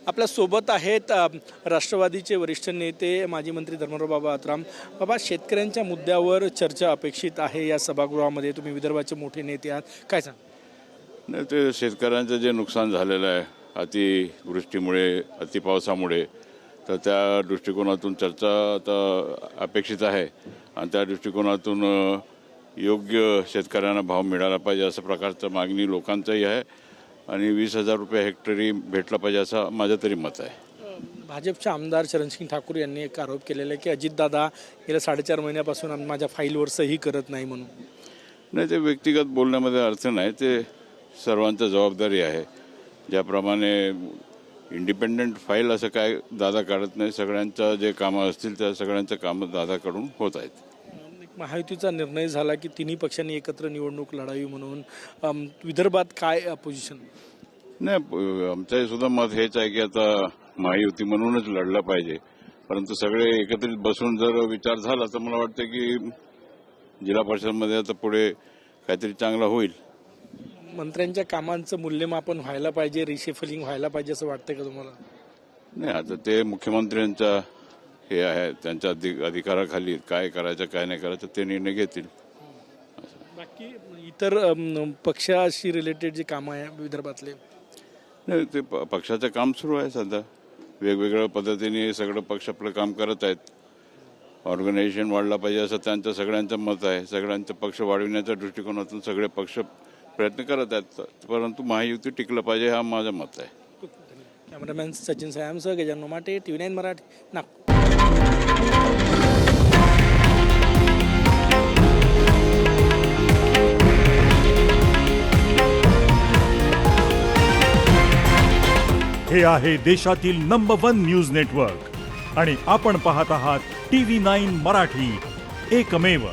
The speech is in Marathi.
आपल्या सोबत आहेत राष्ट्रवादीचे वरिष्ठ नेते माजी मंत्री धर्मराव बाबा आत्राम. बाबा, शेतकऱ्यांच्या मुद्द्यावर चर्चा अपेक्षित आहे या सभागृहामध्ये. तुम्ही विदर्भाचे मोठे नेते आहात, काय सांग? नाही, ते शेतकऱ्यांचं जे नुकसान झालेलं आहे अतिवृष्टीमुळे अतिपावसामुळे, तर त्या दृष्टिकोनातून चर्चा आता अपेक्षित आहे आणि त्या दृष्टिकोनातून योग्य शेतकऱ्यांना भाव मिळाला पाहिजे असं प्रकारचं मागणी लोकांचंही आहे आणि 20,000 रुपये हेक्टरी भेटला पाहिजे असं माझं तरी मत आहे. भाजपचे आमदार चरणसिंग ठाकूर यांनी एक आरोप केलेला आहे की अजितदादा गेल्या 4.5 महिन्यापासून माझ्या फाईलवर सही करत नाही म्हणून. नाही, ते व्यक्तिगत बोलण्यामध्ये अर्थ नाही, ते सर्वांची जबाबदारी आहे. ज्याप्रमाणे इंडिपेंडंट फाईल असं काय दादा काढत नाही, सगळ्यांचं जे कामं असतील त्या सगळ्यांचं कामं दादाकडून होत आहेत. महायुतीचा निर्णय झाला की तिन्ही पक्षांनी एकत्र निवडणूक लढावी म्हणून. विदर्भात काय पोझिशन? नाही, आमचं सुद्धा मत हेच आहे की आता महायुती म्हणूनच लढलं पाहिजे, परंतु सगळे एकत्रित बसून जर विचार झाला तर मला वाटतं की जिल्हा परिषदमध्ये आता पुढे काहीतरी चांगलं होईल. मंत्र्यांच्या कामांचं मूल्यमापन व्हायला पाहिजे, रिशेफलिंग व्हायला पाहिजे असं वाटतं का तुम्हाला? नाही, आता ते मुख्यमंत्र्यांचा हे आहे, त्यांच्या अधिकाराखाली काय करायचं काय नाही करायचं ते निर्णय घेतील. बाकी इतर पक्षाशी रिलेटेड जे कामं आहे विदर्भातले? नाही, ते पक्षाचं काम सुरू आहे सध्या. वेगवेगळ्या पद्धतीने सगळं पक्ष आपलं काम करत आहेत. ऑर्गनायझेशन वाढला पाहिजे असं त्यांचं सगळ्यांचं मत आहे. सगळ्यांचं पक्ष वाढविण्याच्या दृष्टिकोनातून सगळे पक्ष प्रयत्न करत आहेत, परंतु महायुती टिकलं पाहिजे हा माझं मत आहे. कॅमेरामॅन सचिन सायांसह गजानन माटे, TV9 मराठी, नागपूर. हे आहे देशातील नंबर 1 न्यूज नेटवर्क आणि आपण पाहत आहात TV9 मराठी, एकमेव.